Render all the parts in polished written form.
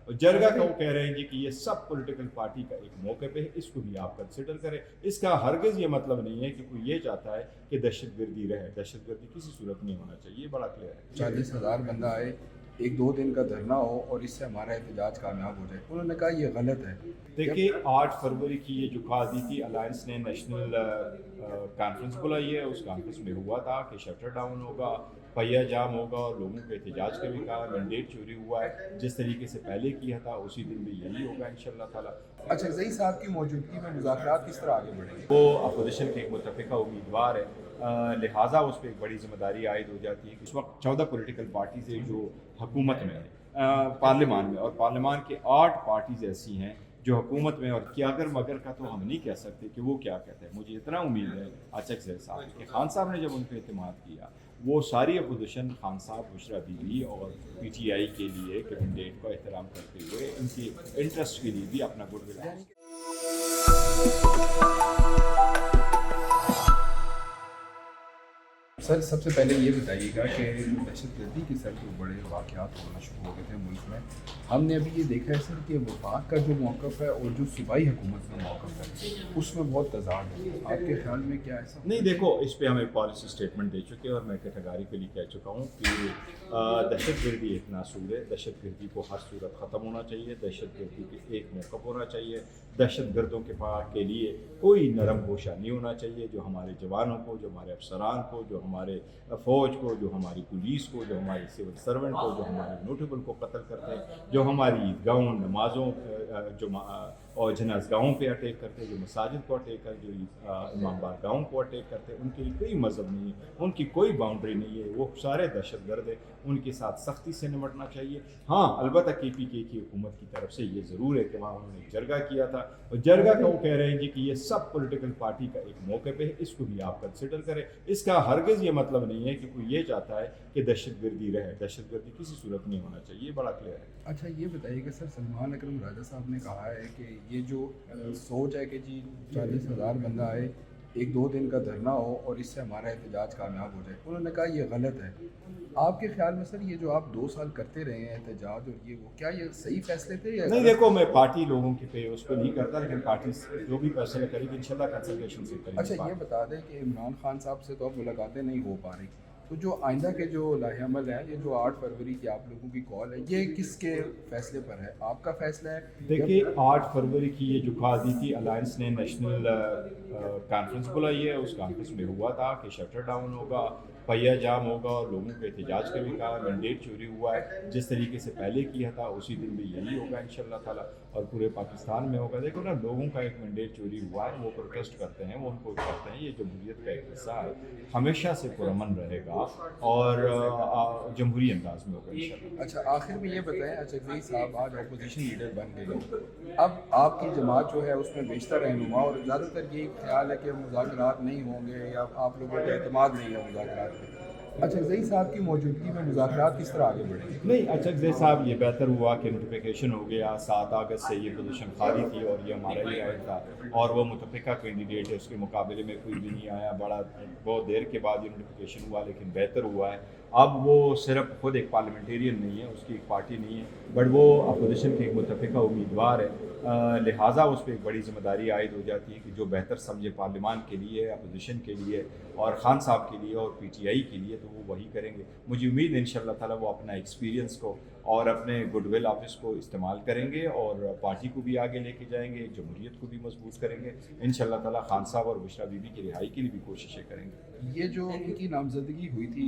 और जरगा का वो कह रहे हैं जी कि ये सब पॉलिटिकल पार्टी का एक मौके पे है, इसको भी आप कंसिडर करें। इसका हरगिज़ ये मतलब नहीं है कि कोई ये चाहता है कि दहशतगर्दी रहे, दहशतगर्दी किसी सूरत नहीं होना चाहिए, ये बड़ा क्लियर है। 40,000 बंदा आए, एक दो दिन का धरना हो और इससे हमारा एहतजाज कामयाब हो जाए। उन्होंने कहा ये गलत है। देखिए 8 फरवरी की ये जो कहा दी थी अलायंस ने नेशनल कॉन्फ्रेंस बुलाई है, उस कॉन्फ्रेंस में हुआ था कि शटर डाउन होगा, पहिया जाम होगा और लोगों के एहतजाज का भी कहा, मैंडेट चोरी हुआ है, जिस तरीके से पहले किया था उसी दिन भी यही होगा इंशाल्लाह ताला। अच्छा, ज़ई साहब की मौजूदगी में मुज़ाकरात किस तरह आगे बढ़ेंगे? वो अपोजिशन के एक मुतफ़िका उम्मीदवार है, लिहाजा उस पर एक बड़ी जिम्मेदारी आयद हो जाती है कि इस वक्त 14 पॉलिटिकल पार्टीज़ है जो हुकूमत में है, पार्लियामान में, और पार्लियामान के 8 पार्टीज़ ऐसी हैं जो हुकूमत में, और क्या अगर मगर का तो हम नहीं कह सकते कि वो क्या कहते हैं। मुझे इतना उम्मीद है अचक से साहब कि खान साहब ने जब उन पर एतमाद किया, वो सारी अपोजिशन खान साहब, बुशरा बीबी और PTI के लिए कैंडिडेट का एहतराम करते हुए उनकी इंटरेस्ट के लिए भी अपना गुडविल सर, सबसे पहले ये बताइएगा कि दहशतगर्दी के सर जो बड़े वाक़यात होना शुरू हो गए थे मुल्क में, हमने अभी ये देखा है सर कि वफाक का जो मौक़िफ़ है और जो सूबाई हुकूमत का मौक़िफ़ है उसमें बहुत तज़ाद है। आपके ख़्याल में क्या ऐसा? नहीं, देखो इस पे हम एक पॉलिसी स्टेटमेंट दे चुके हैं और मैं कैटेगरिकली कह चुका हूँ कि दहशतगर्दी एक नासूर है, दहशतगर्दी को हर सूरत ख़त्म होना चाहिए, दहशतगर्दी के एक मौक़िफ़ होना चाहिए, दहशतगर्दों के लिए कोई नरम गोशा नहीं होना चाहिए, जो हमारे जवानों को, जो हमारे अफसरान को, जो हमारे फ़ौज को, जो हमारी पुलिस को, जो हमारे सिविल सर्वेंट को, जो हमारे नोटेबल को कत्ल करते हैं, जो हमारी ईदगाहों, नमाज़ों और जनाज़गाहों पे अटैक करते हैं, जो मसाजिद को अटैक करते हैं, जो इमाम बारगाहों को अटैक करते हैं, उनके लिए कोई मज़हब नहीं है, उनकी कोई बाउंड्री नहीं है, वो सारे दहशतगर्द हैं, उनके साथ सख्ती से निपटना चाहिए। हाँ, अलबत्ता KPK की हुकूमत की तरफ से ये ज़रूर है कि वहाँ उन्होंने जरगा किया था, और जरगा का वो कह रहे हैं जी कि ये सब पॉलिटिकल पार्टी का एक मौके पे है, इसको भी आप कंसिडर करें। इसका हरगिज़ ये मतलब नहीं है कि कोई ये चाहता है कि दहशतगर्दी रहे, दहशतगर्दी किसी सूरत नहीं होना चाहिए, बड़ा क्लियर है। अच्छा, ये बताइएगा सर, सलमान अकरम राजा साहब ने कहा है कि ये जो सोच है कि जी 40,000 बंदा आए, एक दो दिन का धरना हो और इससे हमारा एहतजाज कामयाब हो जाए। उन्होंने कहा ये गलत है। आपके ख्याल में सर ये जो आप 2 साल करते रहे हैं एहतजाज और ये वो, क्या ये सही फैसले थे या नहीं, गलत? देखो मैं पार्टी लोगों के पे उस पर नहीं करता, लेकिन पार्टी जो भी फैसला करेगी इंशाल्लाह कंसल्टेशन से करेगी। अच्छा, ये बता दें कि इमरान खान साहब से तो अब मुलाकातें नहीं हो पा रही, तो जो आइंदा के जो लाहेअमल है, ये जो 8 फरवरी की आप लोगों की कॉल है, ये किसके फैसले पर है? आपका फैसला है? देखिए 8 फरवरी की ये जो कहा दी थी अलायंस ने नेशनल कॉन्फ्रेंस बुलाई है, उस कॉन्फ्रेंस में हुआ था कि शटर डाउन होगा, पहिया जाम होगा और लोगों के एहतजाज का भी कहा, मैंडेट चोरी हुआ है, जिस तरीके से पहले किया था उसी दिन भी यही होगा इंशाल्लाह ताला, और पूरे पाकिस्तान में होगा। देखो ना, लोगों का एक मैंडेट चोरी हुआ है, वो प्रोटेस्ट करते हैं, वो उनको करते हैं, ये जमहूरियत का एक हिस्सा है, हमेशा से पुरअमन रहेगा और जमहूरी अंदाज में होगा इंशाल्लाह। अच्छा, आखिर में ये बताएं, अचकज़ई साहब आज अपोजिशन लीडर बन गए, अब आपकी जमात जो है उसमें बेशतर रहनुमा और ज़्यादातर यही ख्याल है कि मुज़ाकरात नहीं होंगे या आप लोगों का एतमाद नहीं है मुज़ाकरात पे। अचकज़ई साहब की मौजूदगी में मुज़ाकरात किस तरह आगे बढ़ेंगे? नहीं, अचकज़ई साहब ये बेहतर हुआ कि नोटिफिकेशन हो गया, 7 अगस्त से ये पोजीशन खाली थी और ये हमारा ही राय था, और वो मुतफ़िका कैंडिडेट है, उसके मुकाबले में कोई भी नहीं आया, बहुत देर के बाद ये नोटिफिकेशन हुआ, लेकिन बेहतर हुआ है। अब वो सिर्फ खुद एक पार्लियामेंटेरियन नहीं है, उसकी एक पार्टी नहीं है, बट वो अपोजिशन के एक मुतफ़िका उम्मीदवार है, लिहाजा उस पर एक बड़ी जिम्मेदारी आयद हो जाती है कि जो बेहतर समझे पार्लियामान के लिए, अपोजिशन के लिए और ख़ान साहब के लिए और PTI के लिए, तो वो वही करेंगे। मुझे उम्मीद है इंशाल्लाह ताला वो अपना एक्सपीरियंस को और अपने गुडविल ऑफिस को इस्तेमाल करेंगे और पार्टी को भी आगे लेके जाएंगे, जमहूरियत को भी मजबूत करेंगे इंशाल्लाह ताला। खान साहब और बुशरा बीबी की रिहाई के लिए भी कोशिशें करेंगे। ये जो उनकी नामजदगी हुई थी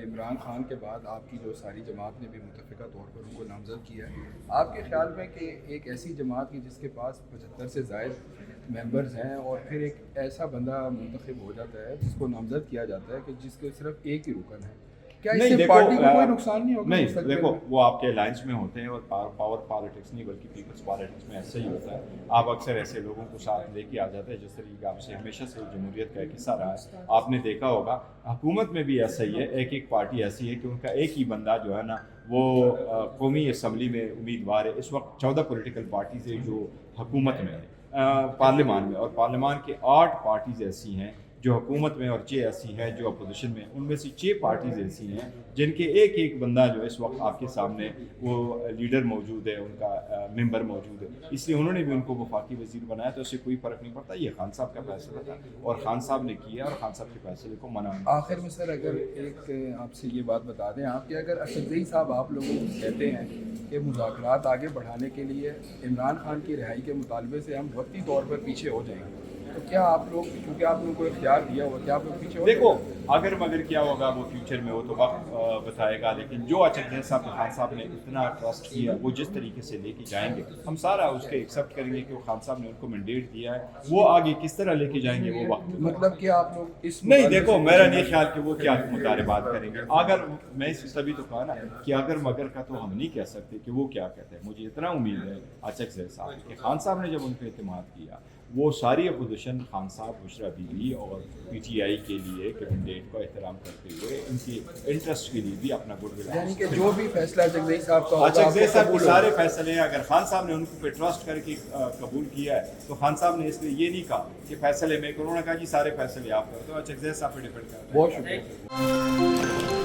इमरान खान के बाद, आपकी जो सारी जमात ने भी मुतफ़िका तौर पर उनको नामज़द किया है, आपके ख़्याल में कि एक ऐसी जमात की जिसके पास 75 से ज़ायद मेंबर्स हैं और फिर एक ऐसा बंदा मुंतखब हो जाता है जिसको नामज़द किया जाता है कि जिसके सिर्फ एक ही रुकन है, क्या नहीं, इससे देखो, पार्टी को कोई नुकसान नहीं होगा? नहीं, मुस्तक़बिल देखो में? वो आपके अलायंस में होते हैं और पावर पॉलिटिक्स नहीं बल्कि पीपल्स पॉलिटिक्स में ऐसा ही होता है। आप अक्सर ऐसे लोगों को साथ लेके आ जाते हैं जिस तरीके आपसे हमेशा से जमहूरियत का एक हिस्सा रहा है। आपने देखा होगा हुकूमत में भी ऐसा ही है, एक पार्टी ऐसी है कि उनका एक ही बंदा जो है ना वो कौमी असम्बली में उम्मीदवार है। इस वक्त 14 पॉलिटिकल पार्टीज़ है जो हुकूमत में है, पार्लियामान में, और पार्लियामान के 8 पार्टीज़ ऐसी हैं जो हुकूमत में और 6 ऐसी हैं जो अपोजिशन में, उनमें से 6 पार्टीज़ ऐसी हैं जिनके एक एक बंदा जो इस वक्त आपके सामने वो लीडर मौजूद है, उनका मेंबर मौजूद है, इसलिए उन्होंने भी उनको वफाकी वज़ीर बनाया। तो उससे कोई फ़र्क नहीं पड़ता, ये खान साहब का फैसला था और खान साहब ने किया और खान साहब के फैसले को मना नहीं। आखिर में सर अगर एक आपसे ये बात बता दें आप कि अगर असदुद्दीन साहब आप लोगों को कहते हैं कि मुज़ाकरात आगे बढ़ाने के लिए इमरान खान की रिहाई के मुतालबे से हम वक्ती तौर पर पीछे हो जाएंगे, तो क्या आप लोग, क्योंकि आप लोगों को इख्तियार दिया हुआ, क्या आप लोग पीछे हो देखो जाएंगे? अगर मगर क्या होगा वो फ्यूचर में, वो तो वक्त बताएगा, लेकिन जो अचकज़ई साहब खान साहब ने इतना ट्रस्ट किया, वो जिस तरीके से लेके जाएंगे हम सारा उसके एक्सेप्ट करेंगे कि वो खान साहब ने उनको मैंडेट दिया है, वो आगे किस तरह लेके जाएंगे वो वक्त बताएगा। मतलब कि आप लोग इस नहीं मुतालबे देखो से- मेरा नहीं ख्याल कि वो क्या मुतालबात करेंगे। अगर मैं इस तभी तो कहा ना कि अगर मगर का तो हम नहीं कह सकते कि वो क्या कहते हैं। मुझे इतना उम्मीद है अचकज़ई साहब कि खान साहब ने जब उन पर एतमाद किया, वो सारी अपोजिशन खान साहब, बुशरा बीबी और PTI के लिए कैंडिडेट का एहतराम करते हुए इनकी इंटरेस्ट के लिए भी अपना गुडविल, यानी कि जो भी फैसला अचकज़ई साहब का होगा, अचकज़ई आपको साहब के कबूल सारे होगा। फैसले हैं। अगर खान साहब ने उनको पे ट्रस्ट करके कबूल किया है तो खान साहब ने इसलिए ये नहीं कहा कि फैसले में, उन्होंने कहा जी सारे फैसले आप करते हो। अचकज़ई साहब पे डिपेंड करता है। बहुत शुक्रिया।